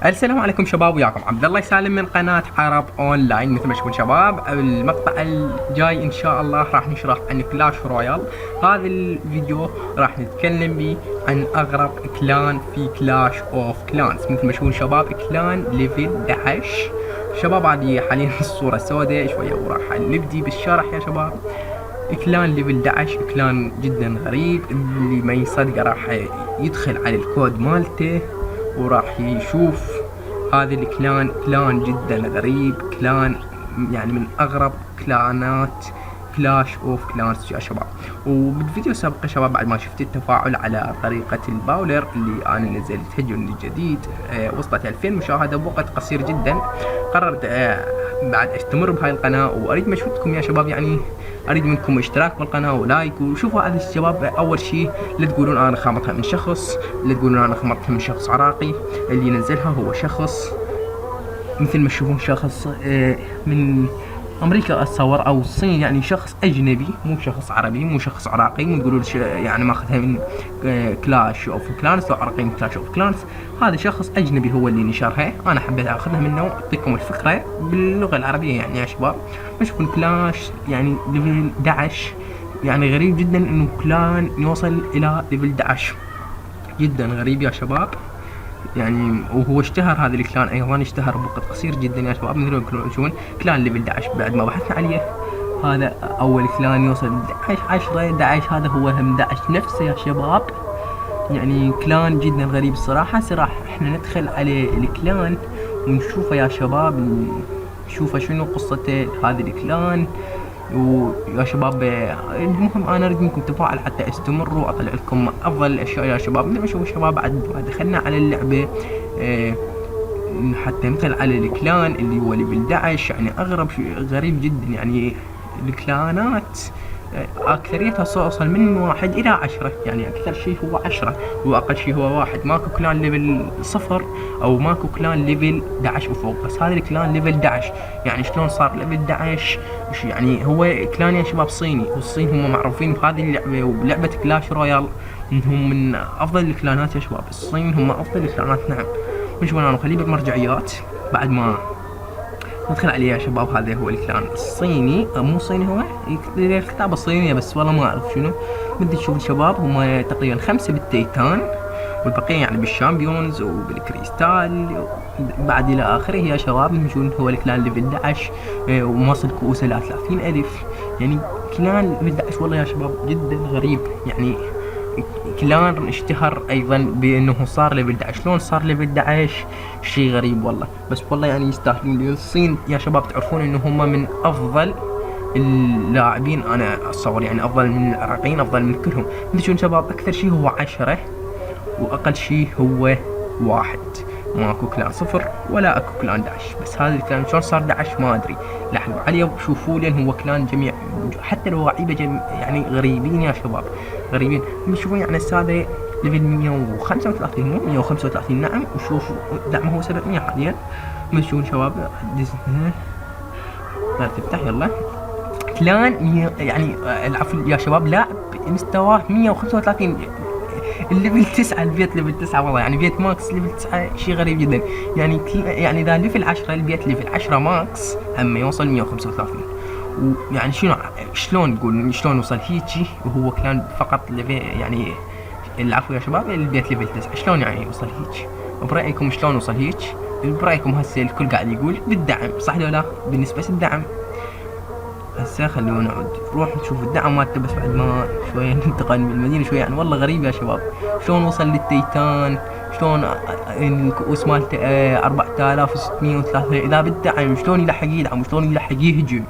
السلام عليكم شباب، وياكم عبد الله سالم من قناة عرب اونلاين. مثل ما تشوفون شباب، المقطع الجاي ان شاء الله راح نشرح عن كلاش رويال. هذا الفيديو راح نتكلم به عن اغرب كلان في كلاش اوف كلانز. مثل ما تشوفون شباب، كلان ليفل 11. شباب هذه حاليا الصورة سوداء شوية، وراح نبدي بالشرح يا شباب. كلان ليفل 11 كلان جدا غريب، اللي ما يصدق راح يدخل على الكود مالته وراح يشوف هذا الكلان. كلان جدا غريب، كلان يعني من اغرب كلانات كلاش اوف كلانز يا شباب. وبالفيديو السابق يا شباب، بعد ما شفت التفاعل على طريقة الباولر اللي انا نزلتها جديد، وصلت 2000 مشاهدة بوقت قصير جدا. قررت بعد استمر بهاي القناة، واريد مشورتكم يا شباب. يعني اريد منكم اشتراك بالقناة ولايك. وشوفوا هذا الشباب، اول شيء لا تقولون انا خامطها من شخص، لا تقولون انا خامطها من شخص عراقي. اللي نزلها هو شخص مثل ما تشوفون، شخص من امريكا اتصور او الصين، يعني شخص اجنبي، مو شخص عربي، مو شخص عراقي. مو تقولوا يعني ماخذها من كلاش اوف كلانس او عراقي من كلاش اوف كلانس. هذا شخص اجنبي هو اللي نشرها، انا حبيت اخذها منه واعطيكم الفكره باللغه العربيه يعني يا شباب. نشوفون كلاش يعني ليفل 11، يعني غريب جدا انه كلان يوصل الى ليفل 11، جدا غريب يا شباب. يعني وهو اشتهر هذا الكلان ايضا، اشتهر بوقت قصير جدا يا شباب. مثل ما تشوفون كلان ليفل 11 بعد ما بحثنا عليه، هذا اول كلان يوصل 11 10 11. هذا هو هم 11 نفسه يا شباب. يعني كلان جدا غريب الصراحه. احنا ندخل على الكلان ونشوفه يا شباب، نشوفه شنو قصته هذا الكلان. ويا شباب المهم انا اريد منكم تفاعل حتى استمروا واطلع لكم افضل الاشياء يا شباب. مثل ما تشوفوا شباب، بعد ما دخلنا على اللعبه حتى ندخل على الكلان اللي هو ليفل 11، يعني اغرب شيء غريب جدا. يعني الكلانات اكثريتها توصل من 1 الى 10، يعني اكثر شيء هو 10 واقل شيء هو 1. ماكو كلان ليفل 0 او ماكو كلان ليفل 11 وفوق، بس هذا الكلان ليفل 11. يعني شلون صار ليفل 11؟ يعني هو كلان يا شباب صيني، والصين هم معروفين بهذه اللعبه وبلعبه كلاش رويال انهم من افضل الكلانات يا شباب. الصين هم افضل الكلانات، نعم. ونشوف انا نخليه بالمرجعيات بعد ما ندخل عليه يا شباب. هذا هو الكلان الصيني، مو صيني، هو الكتابة الصينية بس والله ما اعرف شنو. بدي تشوف الشباب، هم تقريبا 5 بالتيتان والبقية يعني بالشامبيونز وبالكريستال بعد الى اخره يا شباب. نشوف هو الكلان ليفل 11 وموصل كؤوسه ل 30,000. يعني كلان ليفل 11 والله يا شباب جدا غريب. يعني كلان اشتهر ايضا بانه صار ليفل 11. شلون صار ليفل 11؟ شيء غريب والله، بس والله يعني يستاهلون. الصين يا شباب تعرفون انه هم من افضل اللاعبين، انا اتصور يعني افضل من العراقيين، افضل من كلهم. انتم شباب اكثر شيء هو 10 واقل شيء هو 1. ماكو كلان 0 ولا اكو كلان 11. بس هذا الكلان شلون صار 11 ما ادري. لاحظوا عليه وشوفوا، لان هو كلان جميع حتى اللعيبه يعني غريبين يا شباب، غريبين. تشوفون يعني هذا ليفل 135 مو 135 نعم. وشوفوا دعمه هو 700 حاليا. تشوفون شباب لا تفتح يلا كلان يعني العفو يا شباب، لاعب مستواه 135 الليفل 9 البيت ليفل 9 والله. يعني بيت ماكس ليفل 9 شيء غريب جدا. يعني اذا ليفل 10 البيت ليفل 10 ماكس اما يوصل 135. ويعني شلون نقول شلون وصل هيجي وهو كلان فقط ليفل؟ يعني العفو يا شباب، البيت ليفل 9 شلون يعني وصل هيك؟ برايكم شلون وصل هيك؟ برايكم هسه الكل قاعد يقول بالدعم، صح ولا لا؟ بالنسبه للدعم هسه خلونا نعود نروح نشوف الدعم مالته. بس بعد ما شويه ننتقل من المدينه شويه. يعني والله غريب يا شباب، شلون وصل للتيتان؟ شلون الكؤوس مالته 4603 اذا بالدعم؟ شلون يلحق يدعم؟ شلون يلحق يهجم؟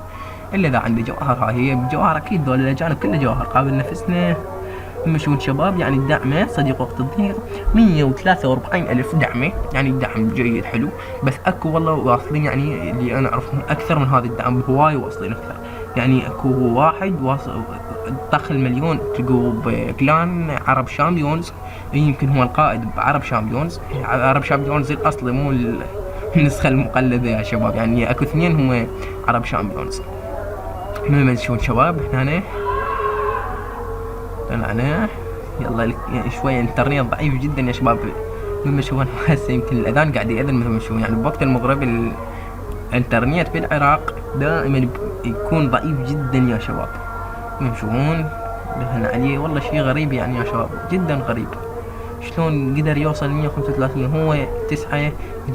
الا اذا عنده جوهر. هاي هي بجوهر اكيد، دول الاجانب كله جوهر قابل نفسنا. مشون شباب يعني الدعمه صديق وقت الضيق 143,000 دعمه، يعني دعم جيد حلو. بس اكو والله واصلين، يعني اللي انا اعرفهم اكثر من هذا الدعم بهواي واصلين اكثر. يعني اكو واحد واصل دخل مليون تلقوا بكلان عرب شامبيونز، يمكن هو القائد بعرب شامبيونز. عرب شامبيونز الاصلي مو النسخه المقلده يا شباب. يعني اكو اثنين هم عرب شامبيونز. من تشوفون شباب هنا طلعنا يلا. يعني شوية انترنت ضعيف جدا يا شباب مثل ما تشوفون هسه يمكن الاذان قاعد يأذن مثل ما تشوفون، يعني بوقت المغرب الانترنت بالعراق دائما يكون ضعيف جدا يا شباب. مثل ما تشوفون بهن عليه والله شيء غريب يعني يا شباب، جدا غريب. شلون قدر يوصل 135 هو 9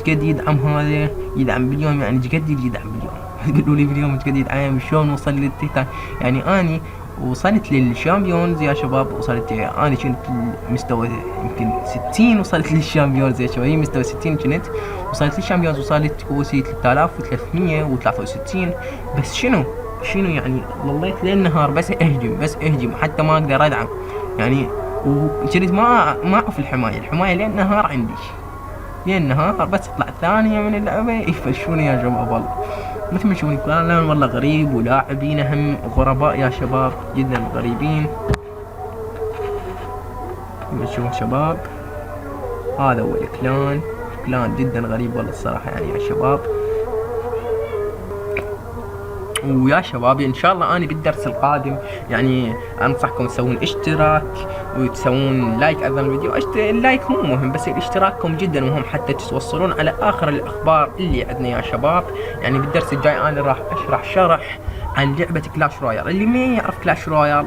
قد يدعم هذا، يدعم باليوم يعني قد يدعم باليوم قولوا لي باليوم قد يدعم، شلون وصل للتيتان؟ يعني اني وصلت للشامبيونز يا شباب، وصلت انا كنت مستوى يمكن 60 وصلت للشامبيونز يا شباب، هي مستوى 60 كنت وصلت للشامبيونز، وصلت كوسي 3363. بس شنو يعني ظليت ليل نهار بس اهجم حتى ما اقدر ادعم يعني، وكنت ما اعرف الحماية لين نهار عندي، لين نهار بس اطلع ثانية من اللعبة يفشوني يا شباب. والله مثل ما تشوفون كلام والله غريب، ولاعبين هم غرباء يا شباب، جدا غريبين. مثل ما تشوفون شباب هذا هو الكلان جدا غريب والله الصراحة يعني يا شباب. ويا شباب ان شاء الله انا بالدرس القادم يعني انصحكم تسوون اشتراك وتسوون لايك ايضا الفيديو. اللايك مو مهم بس الاشتراككم جدا مهم حتى توصلون على اخر الاخبار اللي عندنا يا شباب. يعني بالدرس الجاي انا راح اشرح شرح عن لعبة كلاش رويال. اللي ما يعرف كلاش رويال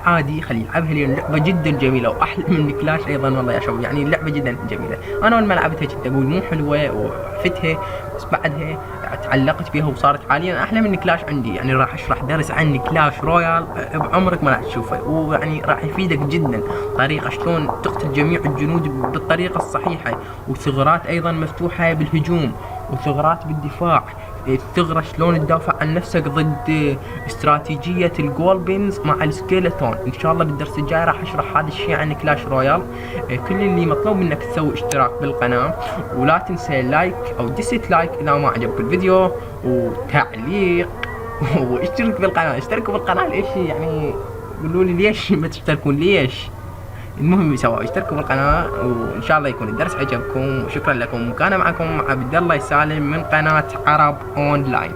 عادي خليه يلعبها، لان لعبة جدا جميلة واحلى من كلاش ايضا والله يا شباب، يعني اللعبة جدا جميلة. انا اول ما لعبتها كنت اقول مو حلوة وعفتها، بس بعدها تعلقت فيها وصارت حاليا احلى من كلاش عندي. يعني راح اشرح درس عن كلاش رويال بعمرك ما راح تشوفه، ويعني راح يفيدك جدا طريقة شلون تقتل جميع الجنود بالطريقة الصحيحة، وثغرات ايضا مفتوحة بالهجوم وثغرات بالدفاع، الثغرة شلون تدافع عن نفسك ضد استراتيجية الجولبينز مع السكيلتون. ان شاء الله بالدرس الجاي راح اشرح هذا الشيء عن كلاش رويال. كل اللي مطلوب منك تسوي اشتراك بالقناة، ولا تنسى لايك او ديسلايك اذا ما عجبك الفيديو، وتعليق واشترك بالقناة. اشتركوا بالقناة ليش يعني؟ قولوا لي ليش ما تشتركون ليش؟ المهم اشتركوا بالقناة، وان شاء الله يكون الدرس عجبكم، وشكرا لكم. وكان معكم عبد الله سالم من قناة عرب اونلاين.